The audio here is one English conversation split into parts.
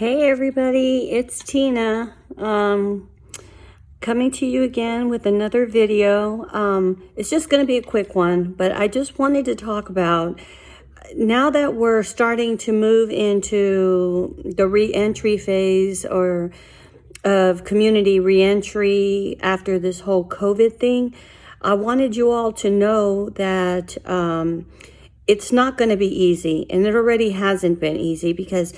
Hey everybody, it's Tina, coming to you again with another video. It's just going to be a quick one, but I just wanted to talk about, now that we're starting to move into the re-entry phase of community re-entry after this whole COVID thing, I wanted you all to know that it's not going to be easy, and it already hasn't been easy, because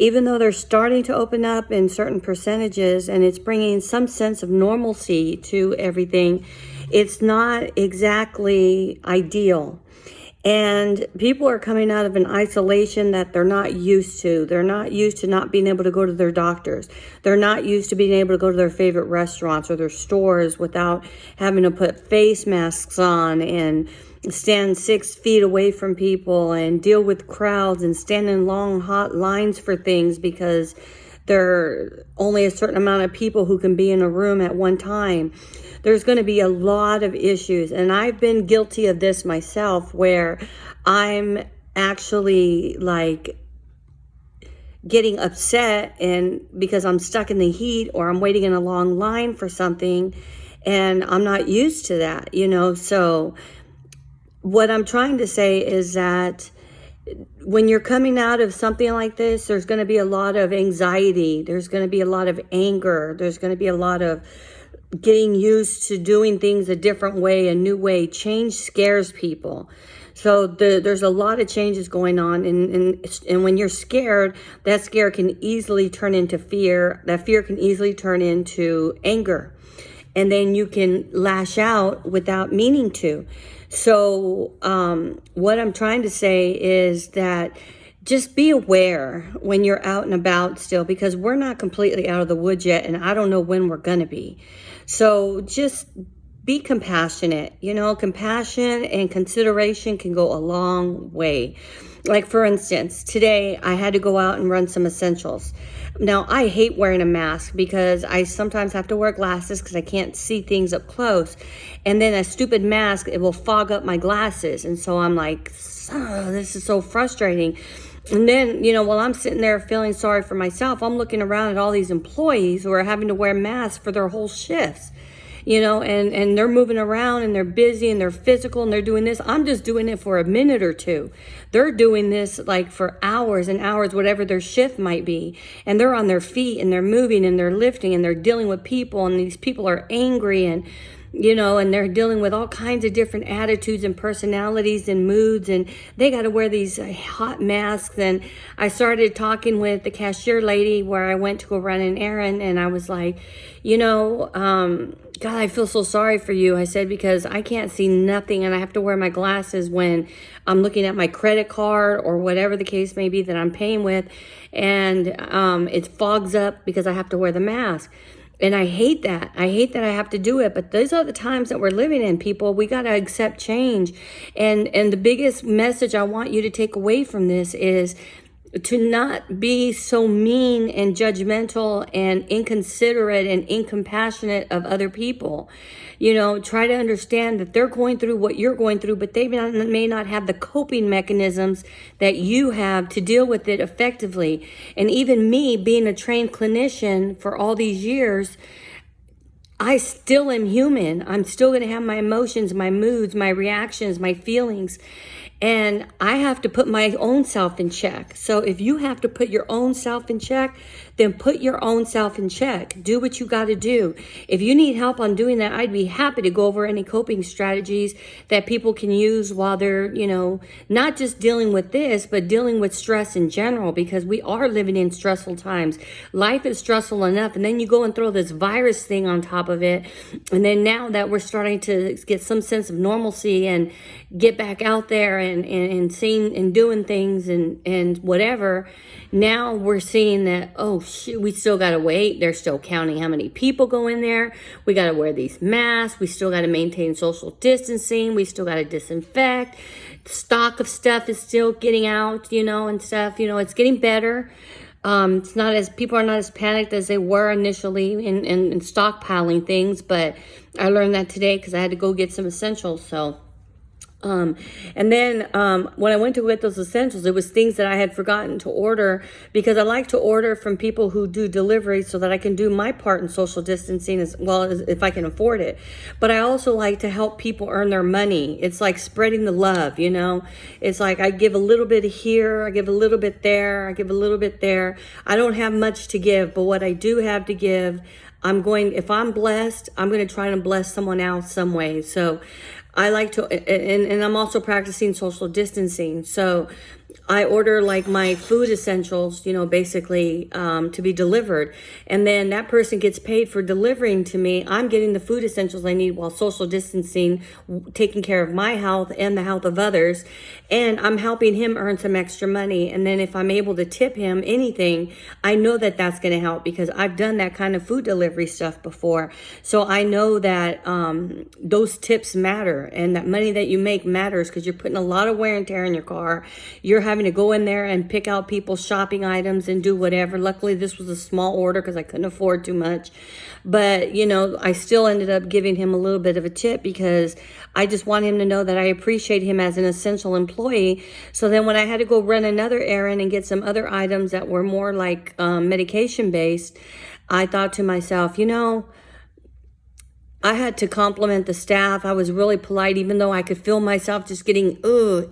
even though they're starting to open up in certain percentages and it's bringing some sense of normalcy to everything, it's not exactly ideal. And people are coming out of an isolation that they're not used to. They're not used to not being able to go to their doctors. They're not used to being able to go to their favorite restaurants or their stores without having to put face masks on and stand 6 feet away from people and deal with crowds and stand in long, hot lines for things because there are only a certain amount of people who can be in a room at one time. There's going to be a lot of issues, and I've been guilty of this myself, where I'm actually like getting upset and because I'm stuck in the heat or I'm waiting in a long line for something, and I'm not used to that, so what I'm trying to say is that when you're coming out of something like this, there's going to be a lot of anxiety. There's going to be a lot of anger. There's going to be a lot of getting used to doing things a different way, a new way. Change scares people. So there's a lot of changes going on. And when you're scared, that scare can easily turn into fear. That fear can easily turn into anger. And then you can lash out without meaning to. So what I'm trying to say is that just be aware when you're out and about still, because we're not completely out of the woods yet, and I don't know when we're going to be. So just be compassionate. Compassion and consideration can go a long way. Like, for instance, today I had to go out and run some essentials. Now, I hate wearing a mask because I sometimes have to wear glasses because I can't see things up close. And then a stupid mask, it will fog up my glasses. And so I'm like, oh, this is so frustrating. And then, while I'm sitting there feeling sorry for myself, I'm looking around at all these employees who are having to wear masks for their whole shifts. And they're moving around and they're busy and they're physical and they're doing this. I'm just doing it for a minute or two. They're doing this like for hours and hours, whatever their shift might be. And they're on their feet and they're moving and they're lifting and they're dealing with people, and these people are angry and they're dealing with all kinds of different attitudes and personalities and moods, and they got to wear these hot masks. And I started talking with the cashier lady where I went to go run an errand, and I was like, God, I feel so sorry for you. I said, because I can't see nothing and I have to wear my glasses when I'm looking at my credit card or whatever the case may be that I'm paying with, and it fogs up because I have to wear the mask. And I hate that. I hate that I have to do it. But those are the times that we're living in, people. We got to accept change. And the biggest message I want you to take away from this is to not be so mean and judgmental and inconsiderate and incompassionate of other people. Try to understand that they're going through what you're going through, but they may not have the coping mechanisms that you have to deal with it effectively. And even me, being a trained clinician for all these years, I still am human. I'm still going to have my emotions, my moods, my reactions, my feelings. And I have to put my own self in check. So if you have to put your own self in check, then put your own self in check. Do what you got to do. If you need help on doing that, I'd be happy to go over any coping strategies that people can use while they're, not just dealing with this, but dealing with stress in general, because we are living in stressful times. Life is stressful enough, and then you go and throw this virus thing on top of it. And then now that we're starting to get some sense of normalcy and get back out there and seeing and doing things and whatever, now we're seeing that, oh shoot, we still got to wait. They're still counting how many people go in there. We got to wear these masks. We still got to maintain social distancing. We still got to disinfect. Stock of stuff is still getting out, and stuff. It's getting better. It's not as, people are not as panicked as they were initially in stockpiling things, but I learned that today because I had to go get some essentials. So And then when I went to get those essentials, it was things that I had forgotten to order, because I like to order from people who do delivery so that I can do my part in social distancing as well as if I can afford it. But I also like to help people earn their money. It's like spreading the love, you know. It's like I give a little bit here, I give a little bit there, I give a little bit there. I don't have much to give, but what I do have to give, if I'm blessed, I'm going to try to bless someone else some way. So I like to, and I'm also practicing social distancing. So I order like my food essentials, you know, basically to be delivered. And then that person gets paid for delivering to me. I'm getting the food essentials I need while social distancing, taking care of my health and the health of others. And I'm helping him earn some extra money. And then if I'm able to tip him anything, I know that that's going to help, because I've done that kind of food delivery stuff before. So I know that those tips matter, and that money that you make matters, because you're putting a lot of wear and tear in your car. You're having to go in there and pick out people's shopping items and do whatever. Luckily, this was a small order because I couldn't afford too much. But, you know, I still ended up giving him a little bit of a tip, because I just want him to know that I appreciate him as an essential employee. So then when I had to go run another errand and get some other items that were more like medication based, I thought to myself, you know, I had to compliment the staff. I was really polite, even though I could feel myself just getting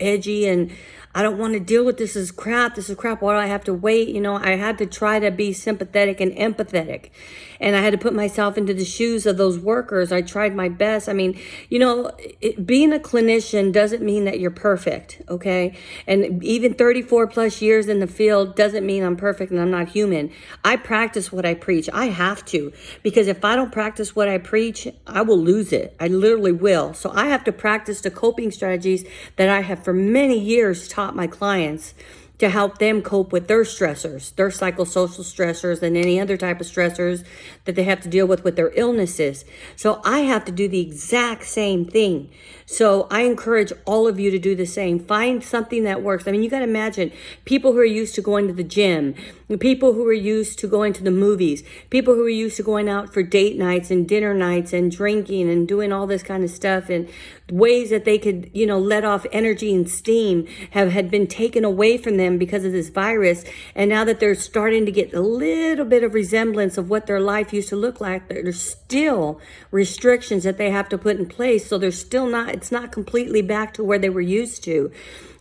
edgy, and I don't want to deal with this. Is crap. This is crap. Why do I have to wait? You know, I had to try to be sympathetic and empathetic, and I had to put myself into the shoes of those workers. I tried my best. I mean, you know, being a clinician doesn't mean that you're perfect, okay? And even 34 plus years in the field doesn't mean I'm perfect and I'm not human. I practice what I preach. I have to, because if I don't practice what I preach, I will lose it. I literally will. So I have to practice the coping strategies that I have for many years taught my clients, to help them cope with their stressors, their psychosocial stressors, and any other type of stressors that they have to deal with their illnesses. So I have to do the exact same thing. So I encourage all of you to do the same. Find something that works. I mean, you got to imagine people who are used to going to the gym, people who are used to going to the movies, people who are used to going out for date nights and dinner nights and drinking and doing all this kind of stuff, and ways that they could, you know, let off energy and steam had been taken away from them because of this virus. And now that they're starting to get a little bit of resemblance of what their life used to look like, there's still restrictions that they have to put in place. So they're still not, it's not completely back to where they were used to.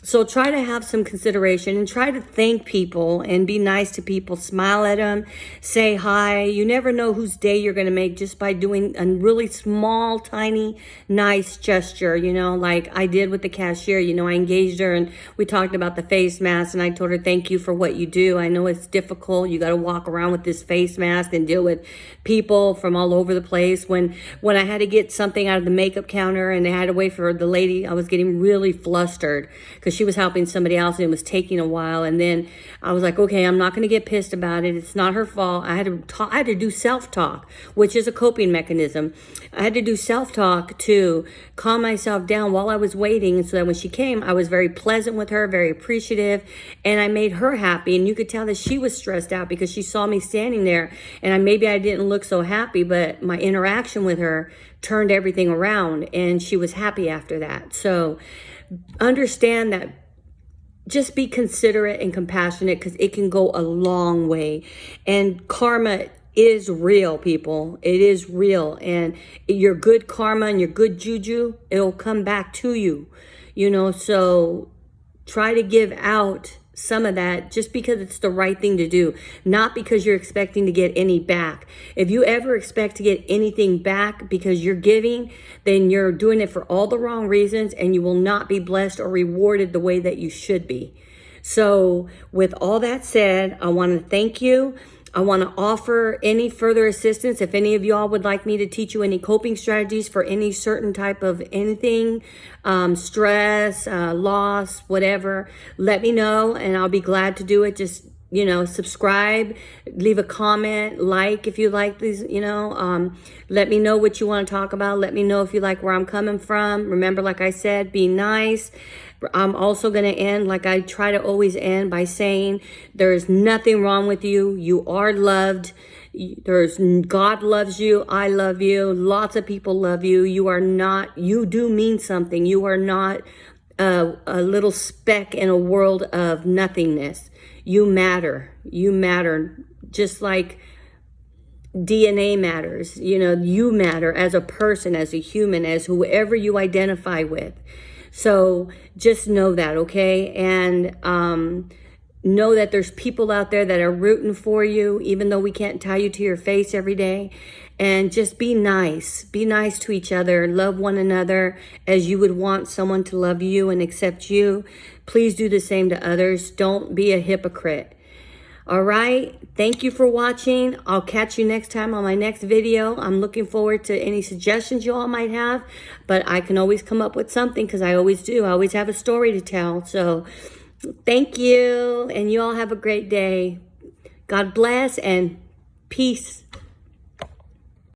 So try to have some consideration and try to thank people and be nice to people. Smile at them, say hi. You never know whose day you're going to make just by doing a really small, tiny, nice gesture, you know, like I did with the cashier. You know, I engaged her and we talked about the face mask, and I told her, thank you for what you do. I know it's difficult. You got to walk around with this face mask and deal with people from all over the place. When I had to get something out of the makeup counter and I had to wait for the lady, I was getting really flustered because she was helping somebody else and it was taking a while. And then I was like, okay, I'm not going to get pissed about it. It's not her fault. I had to do self-talk, which is a coping mechanism. I had to do self-talk to calm myself down while I was waiting, so that when she came, I was very pleasant with her, very appreciative, and I made her happy. And you could tell that she was stressed out because she saw me standing there, and maybe I didn't look so happy, but my interaction with her turned everything around, and she was happy after that. So understand that, just be considerate and compassionate, because it can go a long way. And karma is real, people. It is real. And your good karma and your good juju, it'll come back to you. You know, so try to give out some of that just because it's the right thing to do, not because you're expecting to get any back. If you ever expect to get anything back because you're giving, then you're doing it for all the wrong reasons, and you will not be blessed or rewarded the way that you should be. So with all that said, I want to thank you. I want to offer any further assistance. If any of y'all would like me to teach you any coping strategies for any certain type of anything, stress, loss, whatever, let me know and I'll be glad to do it. Just, you know, subscribe, leave a comment, like if you like these, you know, let me know what you want to talk about. Let me know if you like where I'm coming from. Remember, like I said, be nice. I'm also going to end like I try to always end by saying there is nothing wrong with you. You are loved. There's God loves you. I love you. Lots of people love you. You do mean something. You are not a little speck in a world of nothingness. You matter. You matter. Just like DNA matters. You matter as a person, as a human, as whoever you identify with. So just know that, okay? And know that there's people out there that are rooting for you, even though we can't tell you to your face every day. And just be nice. Be nice to each other. Love one another as you would want someone to love you and accept you. Please do the same to others. Don't be a hypocrite. All right. Thank you for watching. I'll catch you next time on my next video. I'm looking forward to any suggestions you all might have, but I can always come up with something because I always do. I always have a story to tell. So thank you. And you all have a great day. God bless and peace.